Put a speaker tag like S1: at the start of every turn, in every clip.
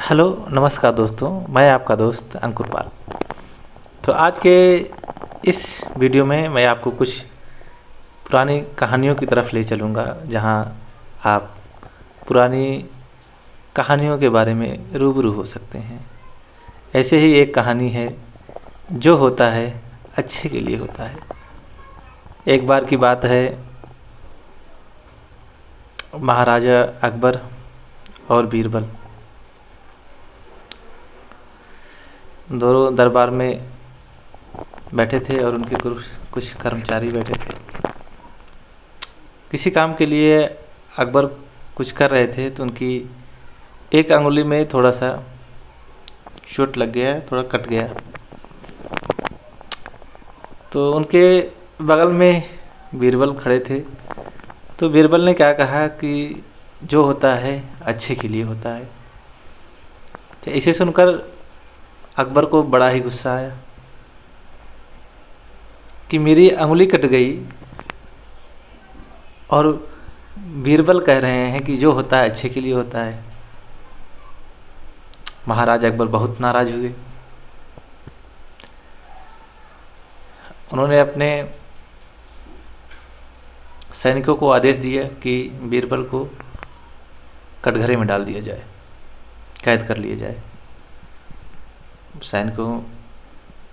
S1: Hello नमस्कार दोस्तों, मैं आपका दोस्त अंकुर पाल। तो आज के इस वीडियो में मैं आपको कुछ पुरानी कहानियों की तरफ ले चलूँगा, जहां आप पुरानी कहानियों के बारे में रूबरू हो सकते हैं। ऐसे ही एक कहानी है, जो होता है अच्छे के लिए होता है। एक बार की बात है, महाराजा अकबर और बीरबल दोनों दरबार में बैठे थे और उनके कुछ कर्मचारी बैठे थे। किसी काम के लिए अकबर कुछ कर रहे थे, तो उनकी एक अंगुली में थोड़ा सा चोट लग गया, थोड़ा कट गया। तो उनके बगल में बीरबल खड़े थे। तो बीरबल ने क्या कहा कि जो होता है अच्छे के लिए होता है। तो इसे सुनकर अकबर को बड़ा ही गुस्सा आया कि मेरी अंगुली कट गई और बीरबल कह रहे हैं कि जो होता है अच्छे के लिए होता है। महाराज अकबर बहुत नाराज हुए। उन्होंने अपने सैनिकों को आदेश दिया कि बीरबल को कटघरे में डाल दिया जाए, कैद कर लिया जाए। सैनिकों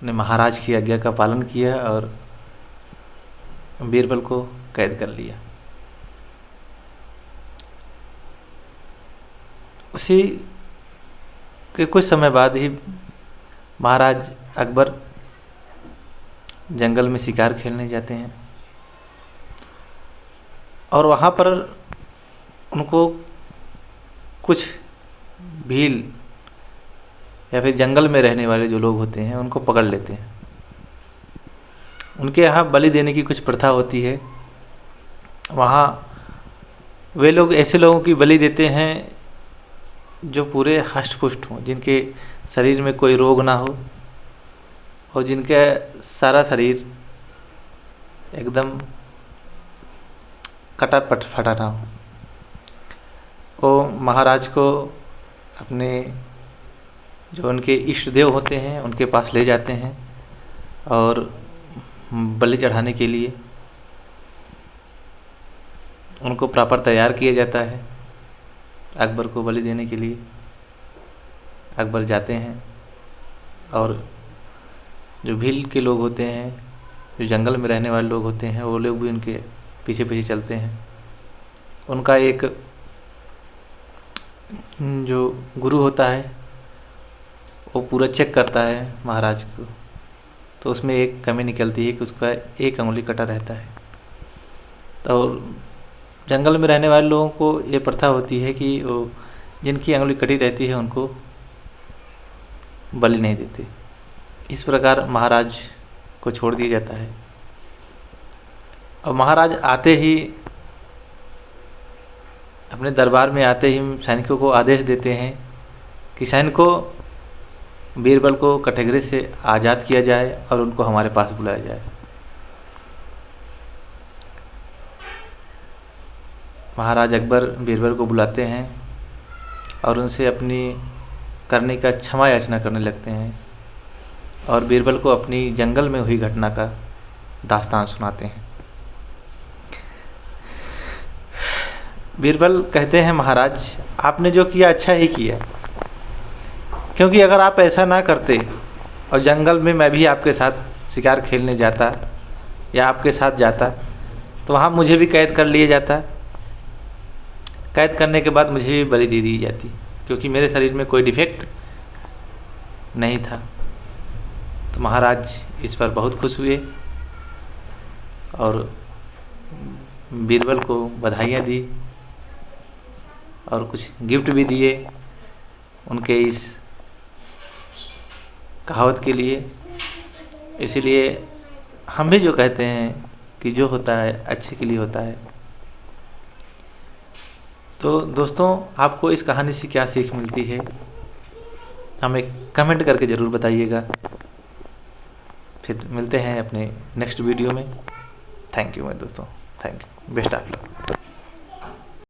S1: ने महाराज की आज्ञा का पालन किया और बीरबल को कैद कर लिया। उसी के कुछ समय बाद ही महाराज अकबर जंगल में शिकार खेलने जाते हैं और वहाँ पर उनको कुछ भील या फिर जंगल में रहने वाले जो लोग होते हैं उनको पकड़ लेते हैं। उनके यहाँ बलि देने की कुछ प्रथा होती है। वहाँ वे लोग ऐसे लोगों की बलि देते हैं जो पूरे हष्ट पुष्ट हों, जिनके शरीर में कोई रोग ना हो और जिनका सारा शरीर एकदम कटा फटा ना हो। वो महाराज को अपने जो उनके इष्ट देव होते हैं उनके पास ले जाते हैं और बलि चढ़ाने के लिए उनको प्रॉपर तैयार किया जाता है। अकबर को बलि देने के लिए अकबर जाते हैं और जो भील के लोग होते हैं, जो जंगल में रहने वाले लोग होते हैं, वो लोग भी उनके पीछे पीछे चलते हैं। उनका एक जो गुरु होता है वो पूरा चेक करता है महाराज को, तो उसमें एक कमी निकलती है कि उसका एक अंगुली कटा रहता है। तो जंगल में रहने वाले लोगों को ये प्रथा होती है कि वो जिनकी अंगुली कटी रहती है उनको बलि नहीं देते। इस प्रकार महाराज को छोड़ दिया जाता है और महाराज आते ही अपने दरबार में आते ही सैनिकों को आदेश देते हैं कि सैनिकों, बीरबल को कटघरे से आज़ाद किया जाए और उनको हमारे पास बुलाया जाए। महाराज अकबर बीरबल को बुलाते हैं और उनसे अपनी करने का क्षमा याचना करने लगते हैं और बीरबल को अपनी जंगल में हुई घटना का दास्तान सुनाते हैं। बीरबल कहते हैं, महाराज आपने जो किया अच्छा ही किया, क्योंकि अगर आप ऐसा ना करते और जंगल में मैं भी आपके साथ शिकार खेलने जाता या आपके साथ जाता तो वहाँ मुझे भी कैद कर लिया जाता। कैद करने के बाद मुझे भी बलि दे दी जाती, क्योंकि मेरे शरीर में कोई डिफेक्ट नहीं था। तो महाराज इस पर बहुत खुश हुए और बीरबल को बधाइयाँ दी और कुछ गिफ्ट भी दिए उनके इस कहावत के लिए। इसीलिए हम भी जो कहते हैं कि जो होता है अच्छे के लिए होता है। तो दोस्तों, आपको इस कहानी से क्या सीख मिलती है, हमें कमेंट करके ज़रूर बताइएगा। फिर मिलते हैं अपने नेक्स्ट वीडियो में। थैंक यू मेरे दोस्तों, thank you, best of luck.